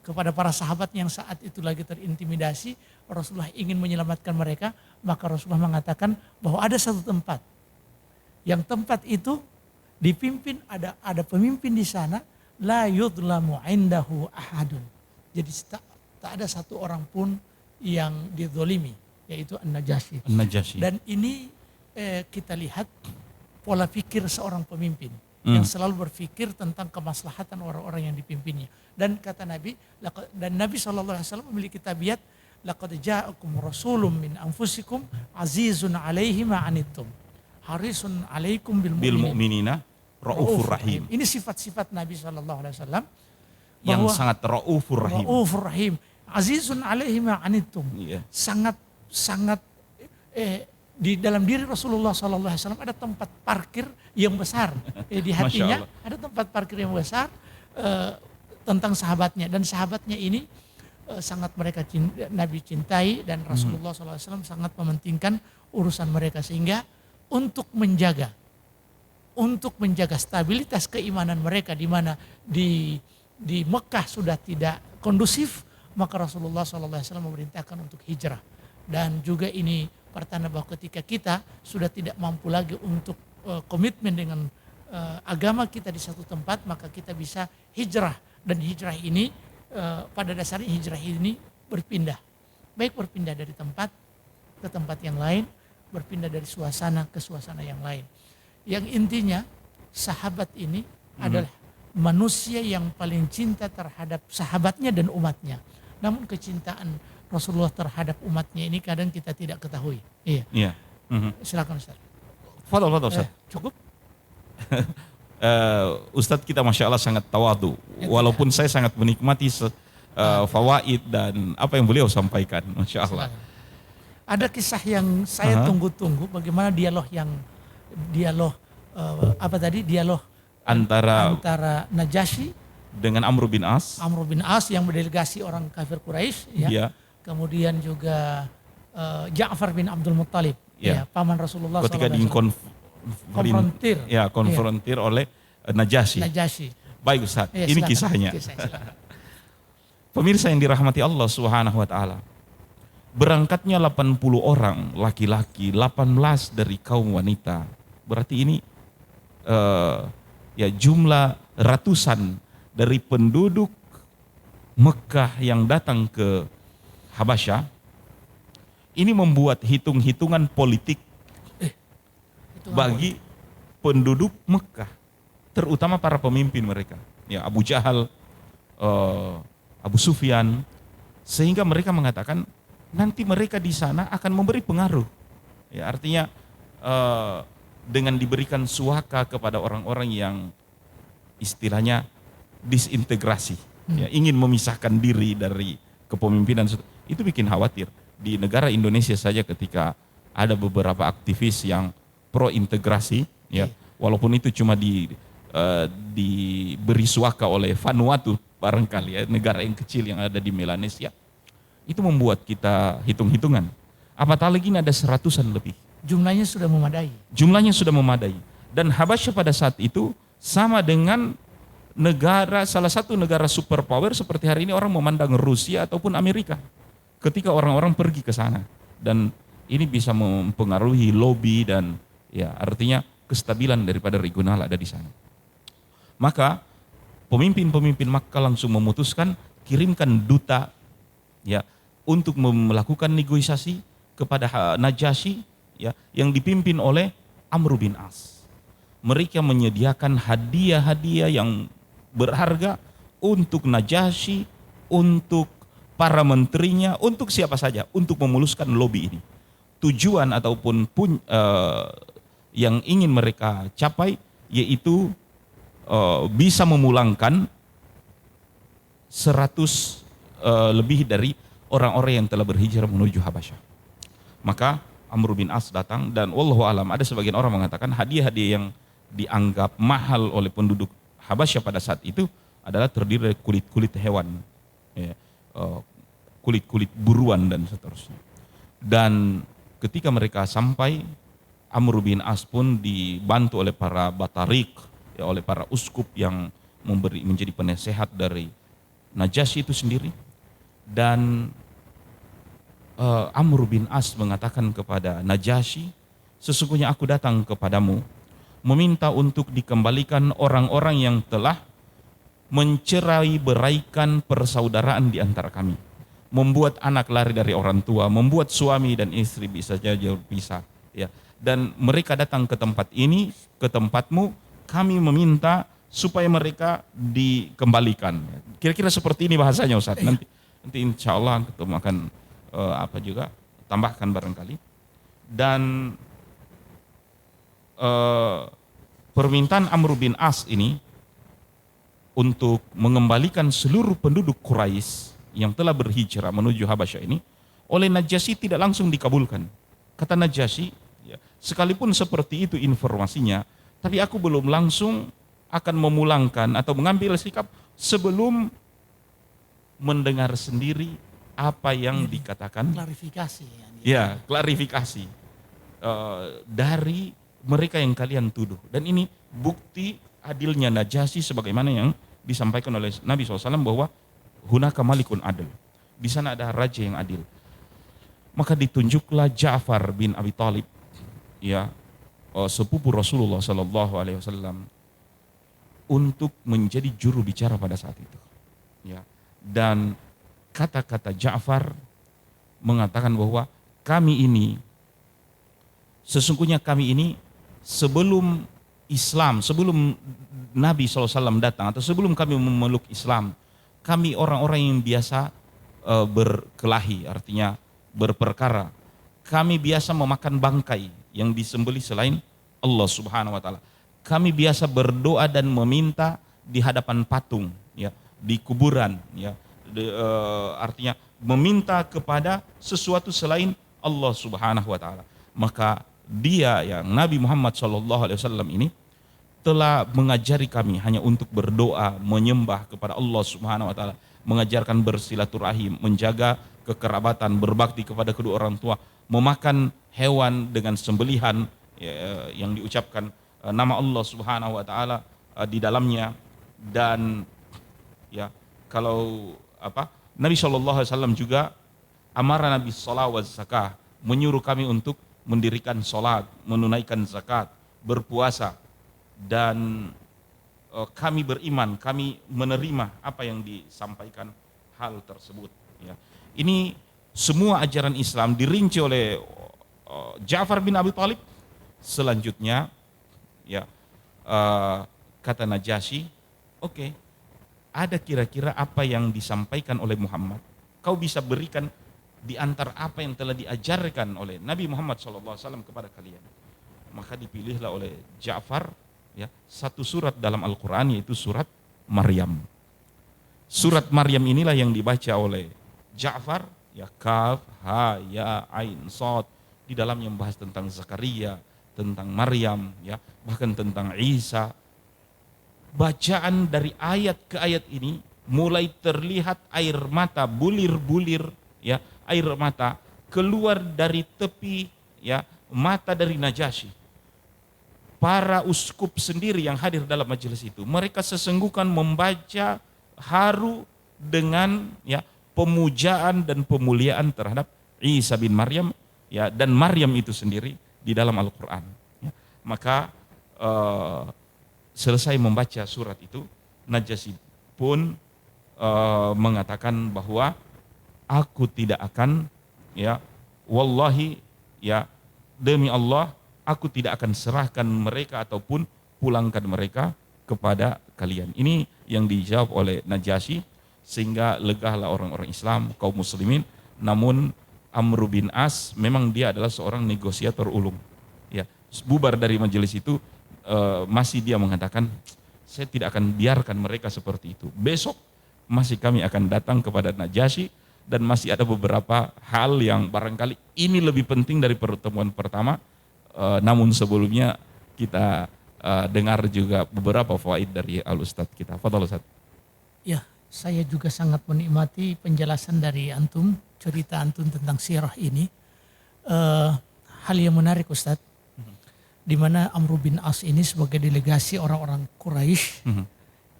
kepada para sahabat yang saat itu lagi terintimidasi, Rasulullah ingin menyelamatkan mereka, maka Rasulullah mengatakan bahwa ada satu tempat, yang tempat itu dipimpin, ada pemimpin di sana, la yudlamu indahu ahadun. Jadi tak ada satu orang pun yang dizolimi, yaitu An-Najasyi. Dan ini kita lihat pola pikir seorang pemimpin yang selalu berpikir tentang kemaslahatan orang-orang yang dipimpinnya. Dan kata Nabi, dan Nabi SAW memiliki tabiat, laqad ja'akum rasulun min anfusikum azizun 'alaihi ma 'anittum harisun 'alaikum bil mu'minina raufur rahim. Ini sifat-sifat Nabi SAW yang sangat raufur rahim. Raufur rahim, azizun 'alaihi ma 'anittum. Sangat di dalam diri Rasulullah SAW ada tempat parkir yang besar, di hatinya ada tempat parkir yang besar tentang sahabatnya, dan sahabatnya ini sangat Nabi cintai, dan Rasulullah SAW sangat mementingkan urusan mereka, sehingga untuk menjaga stabilitas keimanan mereka, di mana di Mekah sudah tidak kondusif, maka Rasulullah SAW memerintahkan untuk hijrah. Dan juga ini pertanda bahwa ketika kita sudah tidak mampu lagi untuk komitmen dengan agama kita di satu tempat, maka kita bisa hijrah. Dan hijrah ini pada dasarnya hijrah ini berpindah. Baik berpindah dari tempat ke tempat yang lain, berpindah dari suasana ke suasana yang lain. Yang intinya sahabat ini adalah manusia yang paling cinta terhadap sahabatnya dan umatnya. Namun kecintaan Rasulullah terhadap umatnya ini kadang kita tidak ketahui. Iya. Silakan Ustaz. Fadal Ustaz. Cukup? Ustadz kita Masya Allah sangat tawadu. Walaupun saya sangat menikmati fawaid dan apa yang beliau sampaikan. Masya Allah. Ada kisah yang saya tunggu-tunggu, bagaimana dialog antara Najasyi dengan Amr bin As. Amr bin As yang berdelegasi orang kafir Quraisy, ya. Kemudian juga Ja'far bin Abdul Muttalib, paman Rasulullah SAW. Ketika konfrontir oleh Najasyi. Baik Ustaz, ini kisahnya. Pemirsa yang dirahmati Allah Subhanahu wa taala. Berangkatnya 80 orang laki-laki, 18 dari kaum wanita. Berarti ini jumlah ratusan dari penduduk Mekah yang datang ke Habasyah. Ini membuat hitung-hitungan politik bagi penduduk Mekah, terutama para pemimpin mereka. Ya, Abu Jahal, Abu Sufyan, Sehingga mereka mengatakan nanti mereka di sana akan memberi pengaruh. Ya, artinya dengan diberikan suaka kepada orang-orang yang istilahnya disintegrasi, ya, ingin memisahkan diri dari kepemimpinan, itu bikin khawatir. Di negara Indonesia saja ketika ada beberapa aktivis yang pro integrasi, ya, walaupun itu cuma diberi suaka oleh Vanuatu barangkali, ya, negara yang kecil yang ada di Melanesia, itu membuat kita hitung-hitungan. Apatah lagi ini ada 100-an lebih. Jumlahnya sudah memadai. Jumlahnya sudah memadai. Dan Habasyah pada saat itu sama dengan salah satu negara superpower seperti hari ini orang memandang Rusia ataupun Amerika. Ketika orang-orang pergi ke sana. Dan ini bisa mempengaruhi lobby dan ya artinya kestabilan daripada regional ada di sana. Maka pemimpin-pemimpin Makkah langsung memutuskan kirimkan duta, ya, untuk melakukan negosiasi kepada Najasyi, ya, yang dipimpin oleh Amr bin As. Mereka menyediakan hadiah-hadiah yang berharga untuk Najasyi, untuk para menterinya, untuk siapa saja, untuk memuluskan lobby ini. Tujuan ataupun yang ingin mereka capai yaitu bisa memulangkan 100 lebih dari orang-orang yang telah berhijrah menuju Habasyah. Maka Amr bin As datang, dan wallahu alam ada sebagian orang mengatakan hadiah-hadiah yang dianggap mahal oleh penduduk Habasyah pada saat itu adalah terdiri dari kulit-kulit hewan, ya, kulit-kulit buruan dan seterusnya. Dan ketika mereka sampai, Amr bin As pun dibantu oleh para batarik, ya, oleh para uskup yang menjadi penasehat dari Najasyi itu sendiri. Dan Amr bin As mengatakan kepada Najasyi, sesungguhnya aku datang kepadamu meminta untuk dikembalikan orang-orang yang telah mencerai beraikan persaudaraan di antara kami, membuat anak lari dari orang tua, membuat suami dan istri bisa jauh berpisah, ya. Dan mereka datang ke tempat ini, ke tempatmu, kami meminta supaya mereka dikembalikan. Kira-kira seperti ini bahasanya, Ustaz. Nanti insya Allah ketemu akan juga tambahkan barangkali. Dan permintaan Amr bin As ini untuk mengembalikan seluruh penduduk Quraisy yang telah berhijrah menuju Habasyah ini oleh Najasyi tidak langsung dikabulkan. Kata Najasyi, ya, sekalipun seperti itu informasinya, tapi aku belum langsung akan memulangkan atau mengambil sikap sebelum mendengar sendiri apa yang dikatakan. Klarifikasi. Ya, klarifikasi dari mereka yang kalian tuduh. Dan ini bukti adilnya Najasyi sebagaimana yang disampaikan oleh Nabi SAW bahwa hunaka malikun adil. Di sana ada raja yang adil. Maka ditunjuklah Ja'far bin Abi Thalib, ya, sepupu Rasulullah SAW, untuk menjadi juru bicara pada saat itu. Ya. Dan kata-kata Ja'far mengatakan bahwa sesungguhnya kami ini sebelum Islam, sebelum Nabi SAW datang atau sebelum kami memeluk Islam, kami orang-orang yang biasa berkelahi, artinya berperkara. Kami biasa memakan bangkai yang disembelih selain Allah Subhanahu wa taala. Kami biasa berdoa dan meminta di hadapan patung, ya, di kuburan, ya. Artinya meminta kepada sesuatu selain Allah Subhanahu wa taala. Maka dia yang Nabi Muhammad SAW ini telah mengajari kami hanya untuk berdoa, menyembah kepada Allah Subhanahu wa taala, mengajarkan bersilaturahim, menjaga kekerabatan, berbakti kepada kedua orang tua, memakan hewan dengan sembelihan, ya, yang diucapkan nama Allah Subhanahu wa taala di dalamnya. Dan ya, kalau Nabi SAW juga amara Nabi sallallahu alaihi wasallam, menyuruh kami untuk mendirikan sholat, menunaikan zakat, berpuasa, dan kami beriman, kami menerima apa yang disampaikan hal tersebut. Ya. Ini semua ajaran Islam dirinci oleh Ja'far bin Abi Thalib. Selanjutnya, ya, kata Najasyi, oke, ada kira-kira apa yang disampaikan oleh Muhammad. kau bisa berikan di antara apa yang telah diajarkan oleh Nabi Muhammad SAW kepada kalian. Maka dipilihlah oleh Ja'far ya satu surat dalam Al-Quran, yaitu surat Maryam. Surat Maryam inilah yang dibaca oleh Ja'far, ya Kaf, Ha, Ya, Ain, Shad, di dalamnya membahas tentang Zakaria, tentang Maryam, ya bahkan tentang Isa. Bacaan dari ayat ke ayat ini mulai terlihat air mata bulir-bulir, ya air mata keluar dari tepi ya mata dari Najasyi. Para uskup sendiri yang hadir dalam majelis itu, mereka sesungguhnya membaca haru dengan ya pemujaan dan pemuliaan terhadap Isa bin Maryam ya dan Maryam itu sendiri di dalam Al-Quran. Ya. Maka selesai membaca surat itu, Najasyi pun mengatakan bahwa aku tidak akan ya wallahi ya demi Allah aku tidak akan serahkan mereka ataupun pulangkan mereka kepada kalian. Ini yang dijawab oleh Najasyi, sehingga legahlah orang-orang Islam, kaum muslimin. Namun Amr bin As memang dia adalah seorang negosiator ulung. Ya, bubar dari majelis itu masih dia mengatakan, saya tidak akan biarkan mereka seperti itu. Besok masih kami akan datang kepada Najasyi dan masih ada beberapa hal yang barangkali ini lebih penting dari pertemuan pertama. Namun sebelumnya kita dengar juga beberapa fawaid dari Al-Ustadz kita. Fadhal Ustadz. Ya, saya juga sangat menikmati penjelasan dari antum, cerita antum tentang sirah ini. Hal yang menarik Ustadz, di mana Amr bin As ini sebagai delegasi orang-orang Quraisy,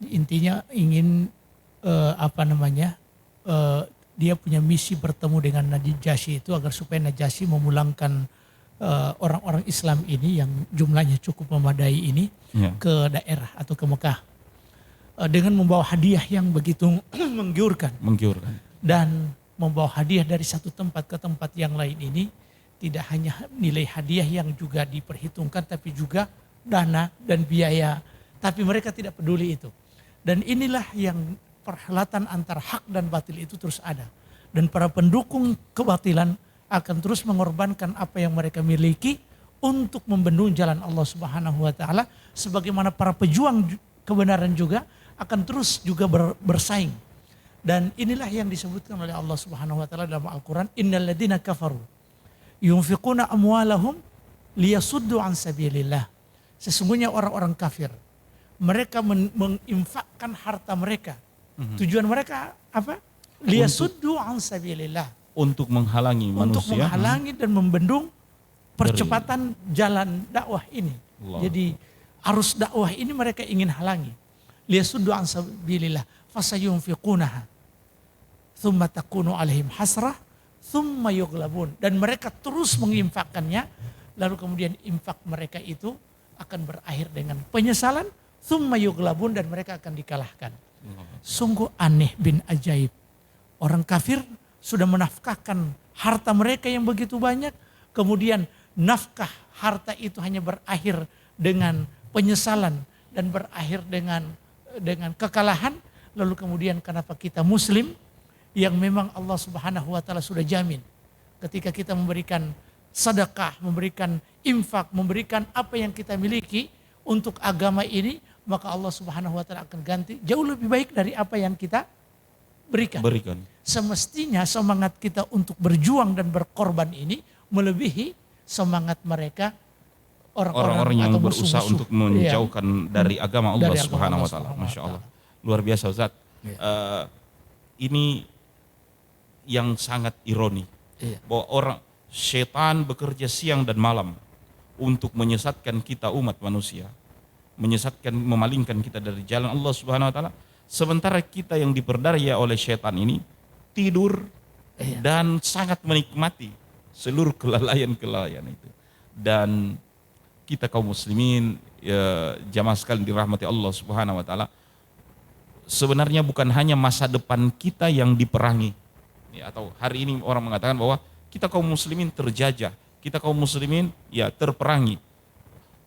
intinya ingin dia punya misi bertemu dengan Najasyi itu agar supaya Najasyi memulangkan orang-orang Islam ini yang jumlahnya cukup memadai ini ke daerah atau ke Mekah dengan membawa hadiah yang begitu menggiurkan dan membawa hadiah dari satu tempat ke tempat yang lain ini tidak hanya nilai hadiah yang juga diperhitungkan tapi juga dana dan biaya, tapi mereka tidak peduli itu. Dan inilah yang perhelatan antara hak dan batil itu terus ada, dan para pendukung kebatilan akan terus mengorbankan apa yang mereka miliki untuk membendung jalan Allah Subhanahu wa taala, sebagaimana para pejuang kebenaran juga akan terus juga bersaing. Dan inilah yang disebutkan oleh Allah Subhanahu wa taala dalam Al-Qur'an, innal ladzina kafaru yunfiquna amwalahum liyasuddu an sabilillah. Sesungguhnya orang-orang kafir mereka menginfakkan harta mereka. Tujuan mereka apa? Liyasuddu an sabilillah. Untuk menghalangi manusia. Untuk menghalangi dan membendung percepatan jalan dakwah ini. Allah. Jadi arus dakwah ini mereka ingin halangi. Liyasuddu an sabilillah fasayunfiqunaha thumma takunu alaihim hasrah thumma yughlabun. Dan mereka terus menginfakkannya, lalu kemudian infak mereka itu akan berakhir dengan penyesalan, thumma yughlabun, dan mereka akan dikalahkan. Sungguh aneh bin ajaib. Orang kafir sudah menafkahkan harta mereka yang begitu banyak, kemudian nafkah harta itu hanya berakhir dengan penyesalan dan berakhir dengan kekalahan. Lalu kemudian kenapa kita muslim yang memang Allah Subhanahu wa taala sudah jamin ketika kita memberikan sedekah, memberikan infak, memberikan apa yang kita miliki untuk agama ini, maka Allah Subhanahu wa taala akan ganti jauh lebih baik dari apa yang kita berikan. Semestinya semangat kita untuk berjuang dan berkorban ini melebihi semangat mereka orang-orang yang berusaha untuk menjauhkan dari agama Allah Subhanahu wa taala. Masya Allah. Luar biasa Ustaz. Ini yang sangat ironi. Bahwa setan bekerja siang dan malam untuk menyesatkan kita umat manusia, memalingkan kita dari jalan Allah Subhanahu wa taala. Sementara kita yang diperdaya oleh setan ini tidur dan sangat menikmati seluruh kelalaian itu. Dan kita kaum muslimin jamaah sekalian dirahmati Allah Subhanahu wa taala, sebenarnya bukan hanya masa depan kita yang diperangi. Atau hari ini orang mengatakan bahwa kita kaum muslimin terjajah, kita kaum muslimin terperangi.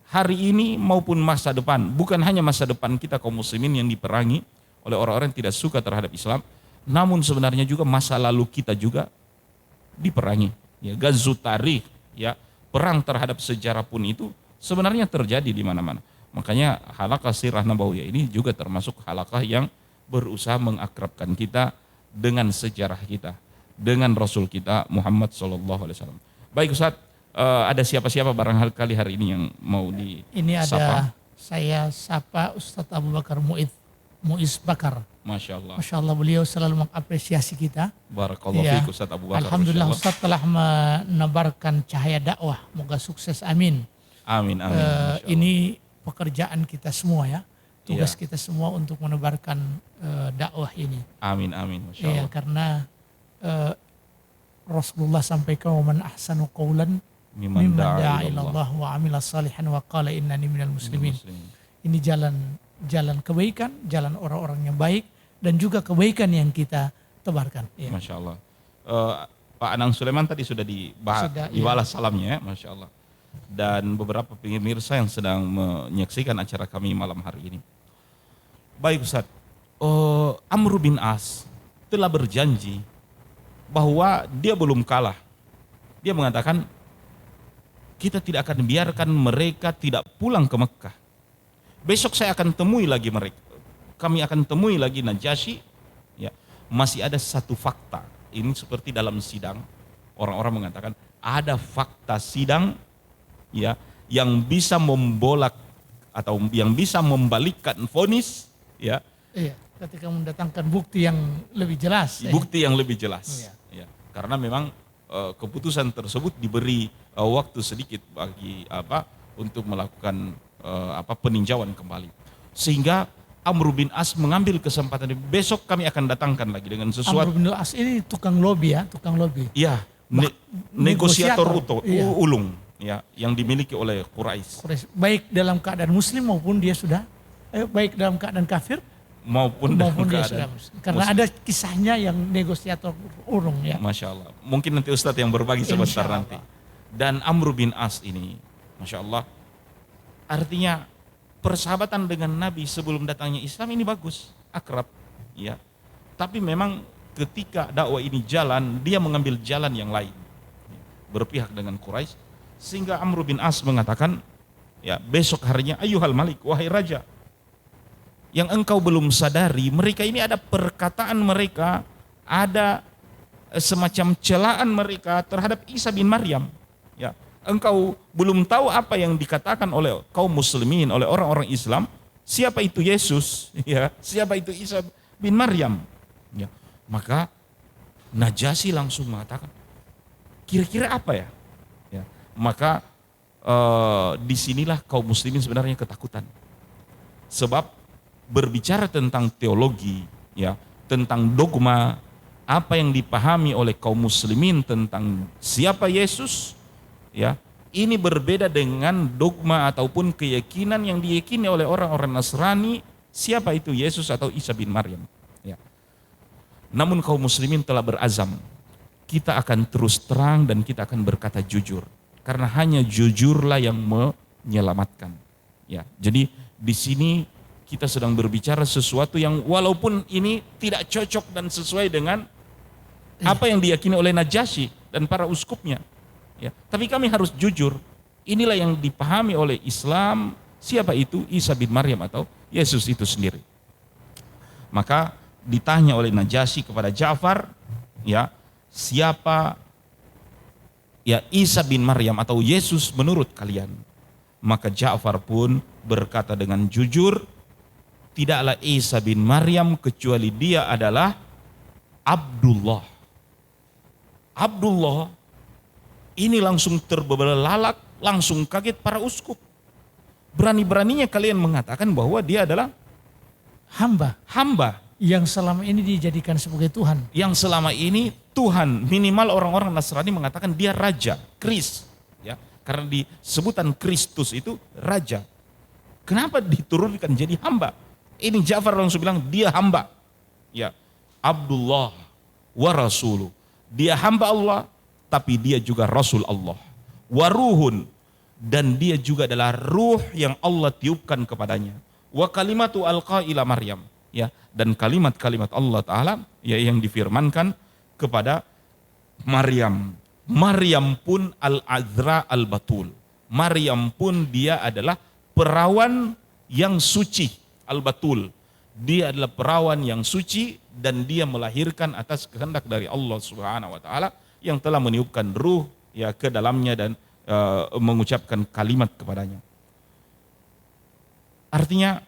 Hari ini maupun masa depan, bukan hanya masa depan kita kaum muslimin yang diperangi oleh orang-orang yang tidak suka terhadap Islam, Namun sebenarnya juga masa lalu kita juga diperangi. Ya, Gazu Tarikh, ya, perang terhadap sejarah pun itu sebenarnya terjadi di mana-mana. Makanya halaqah sirah nabawiyah ini juga termasuk halaqah yang berusaha mengakrabkan kita dengan sejarah kita, dengan Rasul kita Muhammad SAW. Baik Ustaz, ada siapa-siapa barangkali hari ini yang mau disapa? Ini ada saya sapa Ustadz Abu Bakar Muiz Bakar. Masya Allah. Masya Allah, beliau selalu mengapresiasi kita. Barakallahu fiik Ustadz Abu Bakar. Alhamdulillah Ustadz telah menebarkan cahaya dakwah. Moga sukses, amin. Amin, amin. Ini pekerjaan kita semua ya. Tugas kita semua untuk menebarkan dakwah ini. Amin, amin. Masya Allah. Karena Rasulullah sampaikan, wa man ahsanu qawlan mimman da'a ilallah wa amila salihan wa qala innani minal muslimin. Ini jalan kebaikan, jalan orang-orang yang baik, dan juga kebaikan yang kita tebarkan. Ya. Masya Allah. Pak Anang Sulaiman tadi sudah dibalas salamnya, Masya Allah. Dan beberapa pemirsa yang sedang menyaksikan acara kami malam hari ini. Baik Ustaz, Amr bin As telah berjanji bahwa dia belum kalah. Dia mengatakan, kita tidak akan biarkan mereka tidak pulang ke Mekah. Besok saya akan temui lagi mereka. Kami akan temui lagi Najasyi. Ya, masih ada satu fakta. Ini seperti dalam sidang. Orang-orang mengatakan ada fakta sidang, ya, yang bisa membolak atau yang bisa membalikkan vonis, ya. Iya, ketika mendatangkan bukti yang lebih jelas. Bukti yang lebih jelas. Ya, karena memang keputusan tersebut diberi waktu sedikit bagi untuk melakukan peninjauan kembali, sehingga Amr bin As mengambil kesempatan ini. Besok kami akan datangkan lagi dengan sesuatu. Amr bin As ini tukang lobby ya, tukang lobby. Iya, negosiator ulung, ya, yang dimiliki oleh Quraisy. Baik dalam keadaan Muslim maupun dia sudah, baik dalam keadaan kafir maupun dalam keadaan Muslim. Karena ada kisahnya yang negosiator ulung ya. Masya Allah. Mungkin nanti Ustadz yang berbagi sebentar nanti. Dan Amr bin As ini, Masya Allah, artinya persahabatan dengan Nabi sebelum datangnya Islam ini bagus, akrab, ya. Tapi memang ketika dakwah ini jalan, dia mengambil jalan yang lain, berpihak dengan Quraisy, sehingga Amr bin As mengatakan, ya, besok harinya, ayyuhal malik, wahai raja, yang engkau belum sadari, mereka ini ada perkataan mereka, ada semacam celaan mereka terhadap Isa bin Maryam, ya. Engkau belum tahu apa yang dikatakan oleh kaum muslimin, oleh orang-orang Islam, siapa itu Yesus, ya, siapa itu Isa bin Maryam, ya. Maka Najasyi langsung mengatakan, kira-kira apa ya, ya. Maka disinilah kaum muslimin sebenarnya ketakutan, sebab berbicara tentang teologi, ya, tentang dogma, apa yang dipahami oleh kaum muslimin tentang siapa Yesus, ya, ini berbeda dengan dogma ataupun keyakinan yang diyakini oleh orang-orang Nasrani siapa itu Yesus atau Isa bin Maryam, ya. Namun kaum muslimin telah berazam, kita akan terus terang dan kita akan berkata jujur, karena hanya jujurlah yang menyelamatkan, ya. Jadi di sini kita sedang berbicara sesuatu yang walaupun ini tidak cocok dan sesuai dengan apa yang diyakini oleh Najasyi dan para uskupnya, ya, tapi kami harus jujur. Inilah yang dipahami oleh Islam, siapa itu Isa bin Maryam atau Yesus itu sendiri. Maka ditanya oleh Najasyi kepada Ja'far, ya, siapa ya Isa bin Maryam atau Yesus menurut kalian? Maka Ja'far pun berkata dengan jujur, tidaklah Isa bin Maryam kecuali dia adalah Abdullah. Abdullah. Ini langsung terbelalak, langsung kaget para uskup. Berani-beraninya kalian mengatakan bahwa dia adalah hamba yang selama ini dijadikan sebagai Tuhan. Yang selama ini Tuhan, minimal orang-orang Nasrani mengatakan dia raja, Kris, ya. Karena di sebutan Kristus itu raja. Kenapa diturunkan jadi hamba? Ini Ja'far langsung bilang dia hamba. Ya, Abdullah wa rasuluh. Dia hamba Allah, tapi dia juga Rasul Allah. Waruhun, dan dia juga adalah ruh yang Allah tiupkan kepadanya. Wa kalimatu alqa ila Maryam, ya, dan kalimat-kalimat Allah Ta'ala ya yang difirmankan kepada Maryam. Maryam pun al-azra al-batul. Maryam pun dia adalah perawan yang suci, al-batul. Dia adalah perawan yang suci dan dia melahirkan atas kehendak dari Allah Subhanahu wa taala yang telah meniupkan ruh ya ke dalamnya dan mengucapkan kalimat kepadanya. Artinya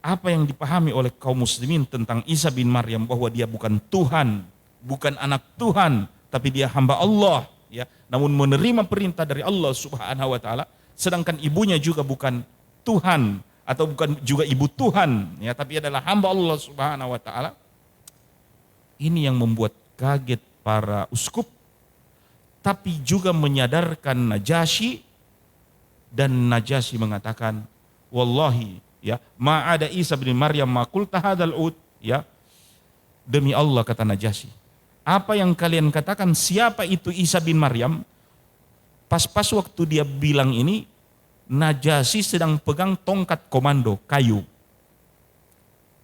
apa yang dipahami oleh kaum muslimin tentang Isa bin Maryam bahwa dia bukan Tuhan, bukan anak Tuhan, tapi dia hamba Allah ya, namun menerima perintah dari Allah Subhanahu wa taala, sedangkan ibunya juga bukan Tuhan atau bukan juga ibu Tuhan ya, tapi adalah hamba Allah Subhanahu wa taala. Ini yang membuat kaget para uskup, tapi juga menyadarkan Najasyi, dan Najasyi mengatakan, wallahi ya, ma ada Isa bin Maryam ma qulta hadzal ud ya. Demi Allah, kata Najasyi, apa yang kalian katakan siapa itu Isa bin Maryam? Pas-pas waktu dia bilang ini, Najasyi sedang pegang tongkat komando kayu.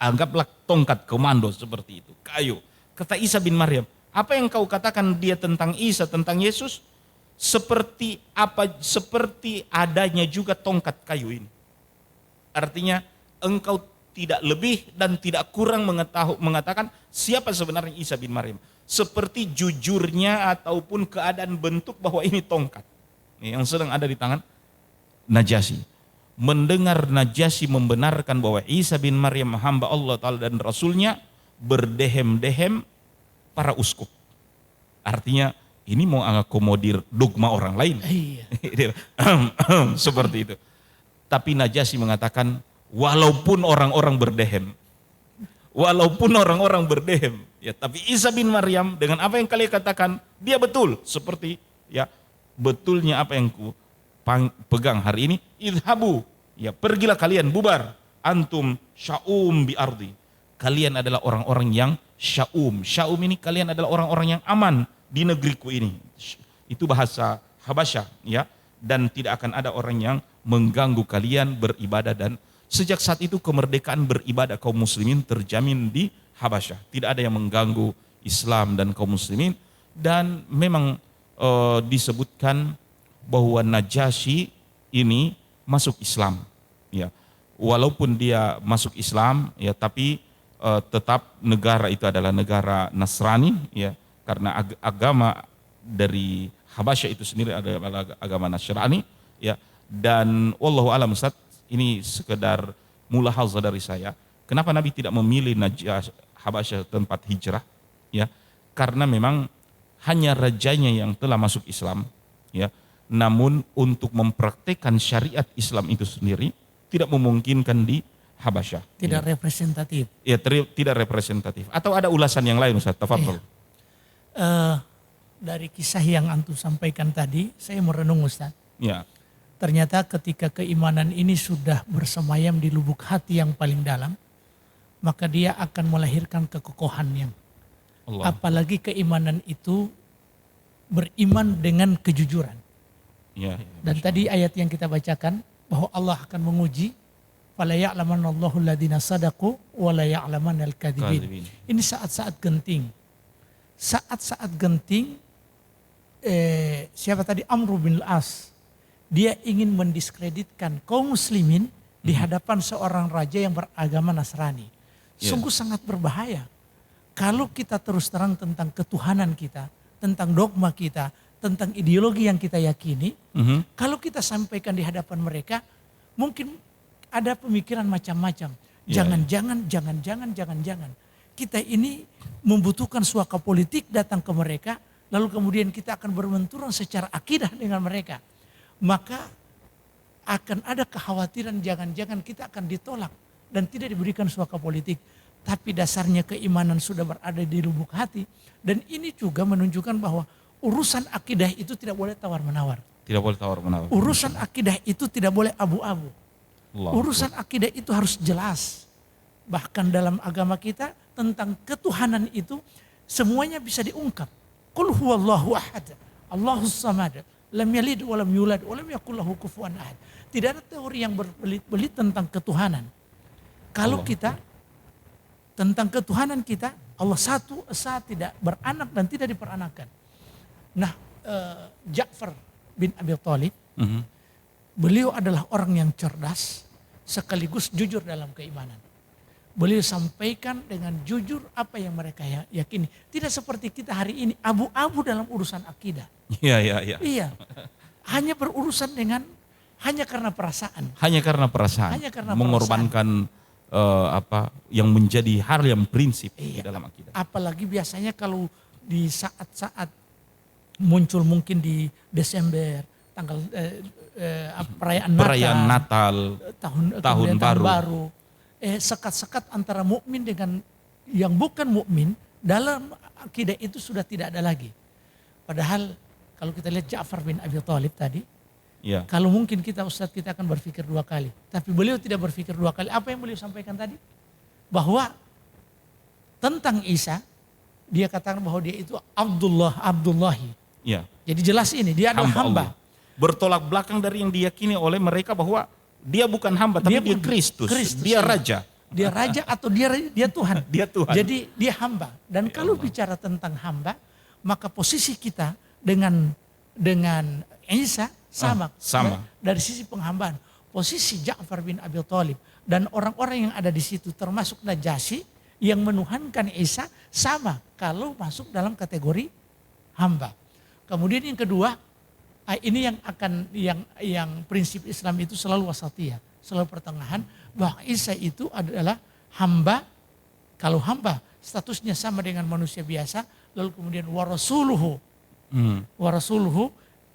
Anggaplah tongkat komando seperti itu, kayu. Kata Isa bin Maryam, apa yang kau katakan dia tentang Isa, tentang Yesus? Seperti adanya juga tongkat kayu ini. Artinya engkau tidak lebih dan tidak kurang mengatakan siapa sebenarnya Isa bin Maryam. Seperti jujurnya ataupun keadaan bentuk bahwa ini tongkat yang sedang ada di tangan Najasyi. Mendengar Najasyi membenarkan bahwa Isa bin Maryam hamba Allah Ta'ala dan Rasulnya, berdehem-dehem para uskup. Artinya ini mau mengakomodir dogma orang lain. Seperti itu. Tapi Najasyi mengatakan, walaupun orang-orang berdehem, ya, tapi Isa bin Maryam dengan apa yang kalian katakan, dia betul. Seperti ya betulnya apa yang ku pegang hari ini, idhabu, ya pergilah kalian, bubar, antum sya'um bi ardi. Kalian adalah orang-orang yang sya'um. Sya'um ini kalian adalah orang-orang yang aman di negeriku ini. Itu bahasa Habasyah ya, dan tidak akan ada orang yang mengganggu kalian beribadah. Dan sejak saat itu kemerdekaan beribadah kaum muslimin terjamin di Habasyah. Tidak ada yang mengganggu Islam dan kaum muslimin. Dan memang disebutkan bahwa Najasyi ini masuk Islam ya. Walaupun dia masuk Islam ya, tapi tetap negara itu adalah negara Nasrani ya, karena agama dari Habasyah itu sendiri adalah agama Nasrani ya. Dan wallahu alam, Ustaz, ini sekedar mulahazah dari saya. Kenapa Nabi tidak memilih Habasyah tempat hijrah ya? Karena memang hanya rajanya yang telah masuk Islam ya. Namun untuk mempraktekkan syariat Islam itu sendiri tidak memungkinkan di Habasyah. Tidak ya. Representatif. Ya, tidak representatif. Atau ada ulasan yang lain, Ustaz? Tafadhol. Dari kisah yang antum sampaikan tadi, saya merenung, Ustaz. Ya. Ternyata ketika keimanan ini sudah bersemayam di lubuk hati yang paling dalam, maka dia akan melahirkan kekokohan yang apalagi keimanan itu beriman dengan kejujuran. Ya, dan tadi ayat yang kita bacakan bahwa Allah akan menguji, fala ya'lamanallahu alladziina shadaqu wa la ya'lamannal kadzibin. Ini saat-saat genting. Saat-saat genting, siapa tadi, Amr bin Al-As, dia ingin mendiskreditkan kaum muslimin di hadapan seorang raja yang beragama Nasrani. Sungguh sangat berbahaya. Kalau kita terus terang tentang ketuhanan kita, tentang dogma kita, tentang ideologi yang kita yakini, kalau kita sampaikan di hadapan mereka, mungkin ada pemikiran macam-macam. Jangan-jangan. Kita ini membutuhkan suaka politik datang ke mereka, lalu kemudian kita akan berbenturan secara akidah dengan mereka. Maka akan ada kekhawatiran jangan-jangan kita akan ditolak dan tidak diberikan suaka politik. Tapi dasarnya keimanan sudah berada di lubuk hati. Dan ini juga menunjukkan bahwa urusan akidah itu tidak boleh tawar-menawar. Tidak boleh tawar-menawar. Urusan akidah itu tidak boleh abu-abu. Urusan akidah itu harus jelas. Bahkan dalam agama kita tentang ketuhanan itu semuanya bisa diungkap. Qul huwallahu ahad, Allahus samad, lam yalid wa lam yulad wa lam yakul lahu kufuwan ahad. Tidak ada teori yang berbelit-belit tentang ketuhanan. Kalau kita tentang ketuhanan kita, Allah satu, esa, tidak beranak dan tidak diperanakan. Nah, Ja'far bin Abi Thalib, beliau adalah orang yang cerdas sekaligus jujur dalam keimanan. Beliau sampaikan dengan jujur apa yang mereka yakini. Tidak seperti kita hari ini abu-abu dalam urusan akidah. Iya. Hanya berurusan dengan hanya karena perasaan. Hanya karena perasaan. Mengorbankan apa yang menjadi hal yang prinsip di dalam akidah. Apalagi biasanya kalau di saat-saat muncul mungkin di Desember tanggal perayaan Natal, tahun baru. Sekat-sekat antara mukmin dengan yang bukan mukmin dalam akidah itu sudah tidak ada lagi. Padahal kalau kita lihat Ja'far bin Abi Thalib tadi, kalau mungkin kita akan berpikir dua kali. Tapi beliau tidak berpikir dua kali. Apa yang beliau sampaikan tadi? Bahwa tentang Isa, dia katakan bahwa dia itu Abdullahi. Ya. Jadi jelas ini, dia adalah hamba. Bertolak belakang dari yang diyakini oleh mereka bahwa dia bukan hamba, tapi dia Kristus. Dia raja. Dia raja atau dia Tuhan. Dia Tuhan. Jadi dia hamba. Dan kalau bicara tentang hamba, maka posisi kita dengan Isa sama. Dari sisi penghambaan. Posisi Ja'far bin Abi Thalib dan orang-orang yang ada di situ termasuk Najasyi yang menuhankan Isa sama kalau masuk dalam kategori hamba. Kemudian yang kedua, ini yang prinsip Islam itu selalu wasatiyah, selalu pertengahan, bahwa Isa itu adalah hamba. Kalau hamba statusnya sama dengan manusia biasa, lalu kemudian warasuluhu,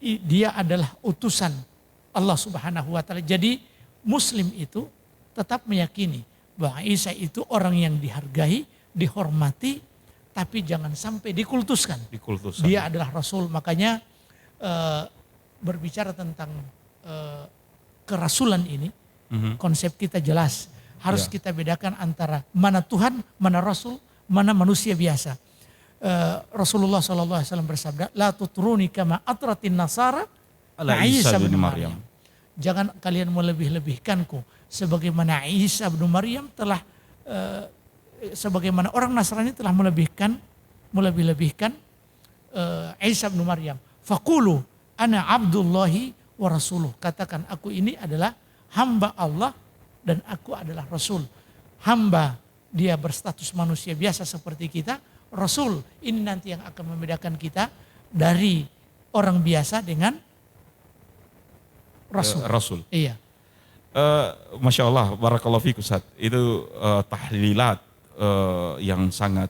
dia adalah utusan Allah Subhanahu wa taala. Jadi muslim itu tetap meyakini bahwa Isa itu orang yang dihargai, dihormati, tapi jangan sampai dikultuskan. Dia adalah rasul. Makanya berbicara tentang kerasulan ini, konsep kita jelas. Harus kita bedakan antara mana Tuhan, mana Rasul, mana manusia biasa. Rasulullah SAW bersabda, La tutruni kama atratin nasara ala Isa bin Maryam. Jangan kalian melebih-lebihkanku sebagaimana Isa bin Maryam telah sebagaimana orang Nasrani telah melebih-lebihkan Isa bin Maryam. Faqulu ana abdullahi wa rasuluh. Katakan aku ini adalah hamba Allah dan aku adalah rasul. Hamba dia berstatus manusia biasa seperti kita. Rasul ini nanti yang akan membedakan kita dari orang biasa dengan rasul. Iya. Masya Allah, barakallahu fiik Ustaz. Itu tahlilat yang sangat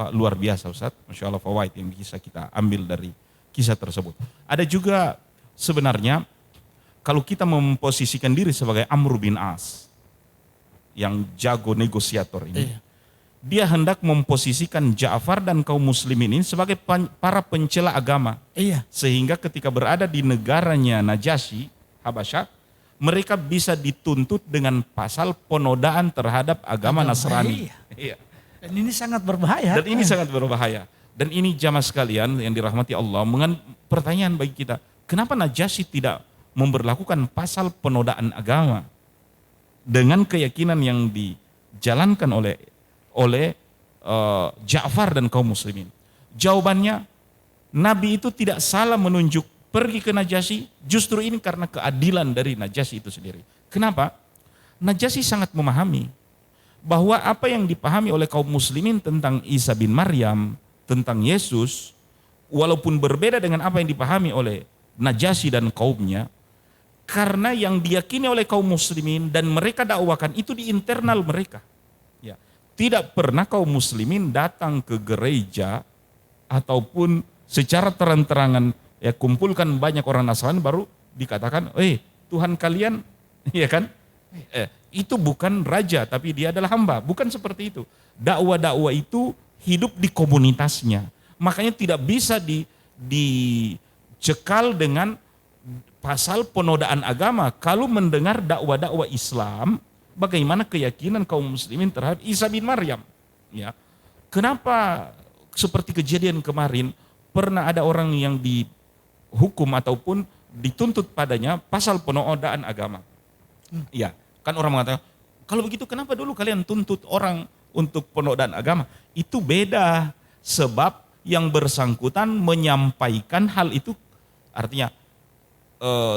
luar biasa Ustaz. Masya Allah, fawaid yang bisa kita ambil dari kisah tersebut. Ada juga sebenarnya kalau kita memposisikan diri sebagai Amr bin As yang jago negosiator ini. Iya. Dia hendak memposisikan Ja'far dan kaum muslimin ini sebagai para pencela agama. Iya. Sehingga ketika berada di negaranya Najasyi, Habasyah, mereka bisa dituntut dengan pasal penodaan terhadap agama Nasrani. Iya. Dan ini sangat berbahaya. Dan ini jamaah sekalian yang dirahmati Allah, pertanyaan bagi kita, kenapa Najasyi tidak memberlakukan pasal penodaan agama dengan keyakinan yang dijalankan oleh Ja'far dan kaum muslimin? Jawabannya, Nabi itu tidak salah menunjuk pergi ke Najasyi, justru ini karena keadilan dari Najasyi itu sendiri. Kenapa? Najasyi sangat memahami bahwa apa yang dipahami oleh kaum muslimin tentang Isa bin Maryam, tentang Yesus, walaupun berbeda dengan apa yang dipahami oleh Najasyi dan kaumnya, karena yang diyakini oleh kaum muslimin dan mereka dakwakan itu di internal mereka. Tidak pernah kaum muslimin datang ke gereja ataupun secara terang-terangan kumpulkan banyak orang Nasrani baru dikatakan, Tuhan kalian, ya kan? Itu bukan raja tapi dia adalah hamba. Bukan seperti itu. Dakwah-dakwah itu hidup di komunitasnya. Makanya tidak bisa dicekal dengan pasal penodaan agama. Kalau mendengar dakwah-dakwah Islam, bagaimana keyakinan kaum muslimin terhadap Isa bin Maryam? Ya. Kenapa seperti kejadian kemarin pernah ada orang yang dihukum ataupun dituntut padanya pasal penodaan agama? Ya, kan orang mengatakan, kalau begitu kenapa dulu kalian tuntut orang untuk penodaan agama. Itu beda, sebab yang bersangkutan menyampaikan hal itu, artinya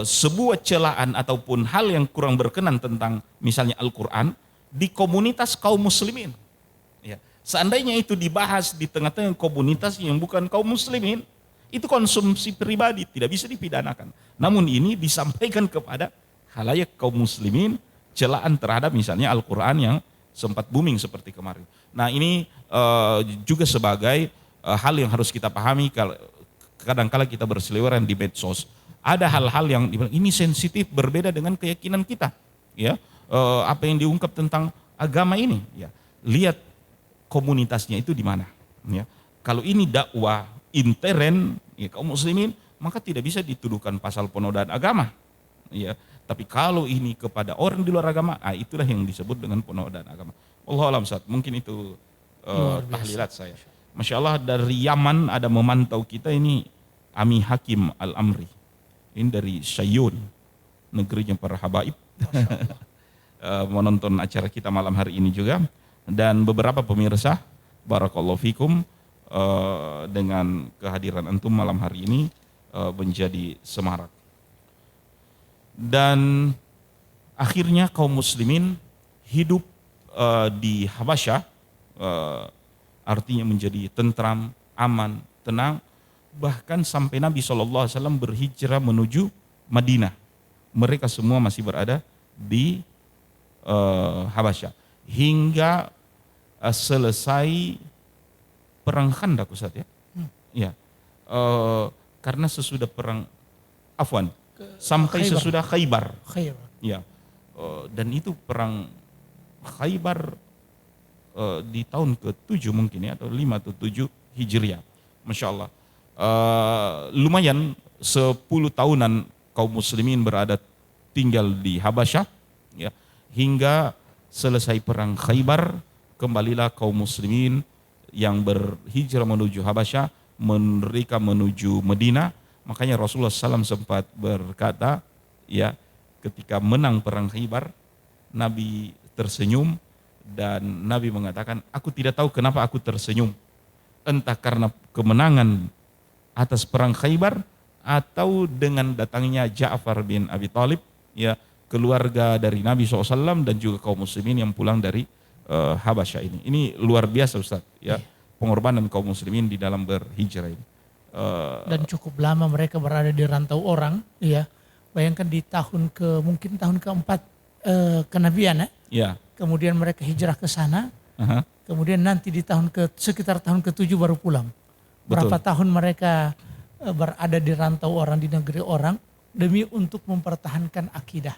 sebuah celaan ataupun hal yang kurang berkenan tentang misalnya Al-Quran di komunitas kaum muslimin. Ya. Seandainya itu dibahas di tengah-tengah komunitas yang bukan kaum muslimin, itu konsumsi pribadi, tidak bisa dipidanakan. Namun ini disampaikan kepada khalayak kaum muslimin, celaan terhadap misalnya Al-Quran yang sempat booming seperti kemarin. Nah ini juga sebagai hal yang harus kita pahami, kadang-kala kita berseliweran di medsos. Ada hal-hal yang ini sensitif, berbeda dengan keyakinan kita. Ya, apa yang diungkap tentang agama ini, ya, lihat komunitasnya itu di mana. Ya. Kalau ini dakwah intern ya, kaum muslimin, maka tidak bisa dituduhkan pasal penodaan agama. Ya. Tapi kalau ini kepada orang di luar agama, itulah yang disebut dengan penodaan agama. Wallahu a'lam bishawab. Mungkin itu tahlilat saya. Masya Allah, dari Yaman ada memantau kita ini Ami Hakim Al-Amri. Ini dari Syayun, negerinya para habaib. Menonton acara kita malam hari ini juga. Dan beberapa pemirsa, barakallahu fikum, dengan kehadiran antum malam hari ini menjadi semarak. Dan akhirnya kaum muslimin hidup di Habasyah, artinya menjadi tentram, aman, tenang. Bahkan sampai Nabi SAW berhijrah menuju Madinah. Mereka semua masih berada di Habasyah. Hingga selesai perang Khandaq, Ustaz ya. Ya. Karena sesudah perang sampai Khaybar. Sesudah Khaybar. Ya. Dan itu perang Khaybar di tahun ke-7 mungkin ya, atau 5 atau 7 Hijriah. Masya Allah. Lumayan 10 tahunan kaum muslimin berada tinggal di Habasyah ya, hingga selesai perang Khaybar, kembalilah kaum muslimin yang berhijrah menuju Habasyah, mereka menuju Madinah. Makanya Rasulullah SAW sempat berkata ya, ketika menang perang Khaybar, Nabi tersenyum dan Nabi mengatakan, aku tidak tahu kenapa aku tersenyum, entah karena kemenangan atas perang Khaybar atau dengan datangnya Ja'far bin Abi Thalib, ya, keluarga dari Nabi SAW dan juga kaum muslimin yang pulang dari Habasyah ini. Ini luar biasa Ustaz, ya, pengorbanan kaum muslimin di dalam berhijrah ini. Dan cukup lama mereka berada di rantau orang, ya. Bayangkan di mungkin tahun keempat kenabian, ya. Kemudian mereka hijrah ke sana, kemudian nanti di sekitar tahun ke-7 baru pulang. Berapa tahun mereka berada di rantau orang, di negeri orang, demi untuk mempertahankan akidah.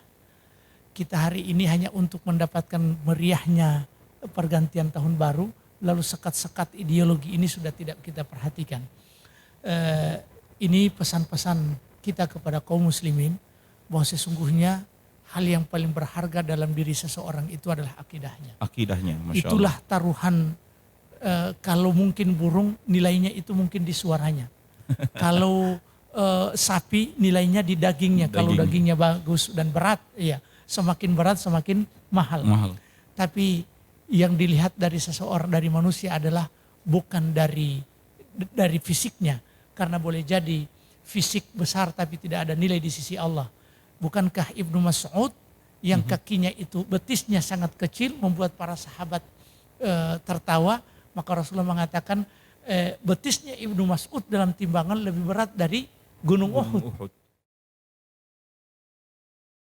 Kita hari ini hanya untuk mendapatkan meriahnya pergantian tahun baru, lalu sekat-sekat ideologi ini sudah tidak kita perhatikan. Ini pesan-pesan kita kepada kaum muslimin, bahwa sesungguhnya hal yang paling berharga dalam diri seseorang itu adalah akidahnya. Akidahnya, Masya Allah. Itulah taruhan. Kalau mungkin burung, nilainya itu mungkin di suaranya. Kalau sapi, nilainya di dagingnya. Kalau dagingnya bagus dan berat, ya, semakin berat semakin mahal. Tapi yang dilihat dari seseorang, dari manusia adalah bukan dari fisiknya, karena boleh jadi fisik besar tapi tidak ada nilai di sisi Allah. Bukankah Ibnu Mas'ud yang kakinya itu, betisnya sangat kecil, membuat para sahabat tertawa? Maka Rasulullah mengatakan betisnya Ibnu Mas'ud dalam timbangan lebih berat dari gunung Uhud.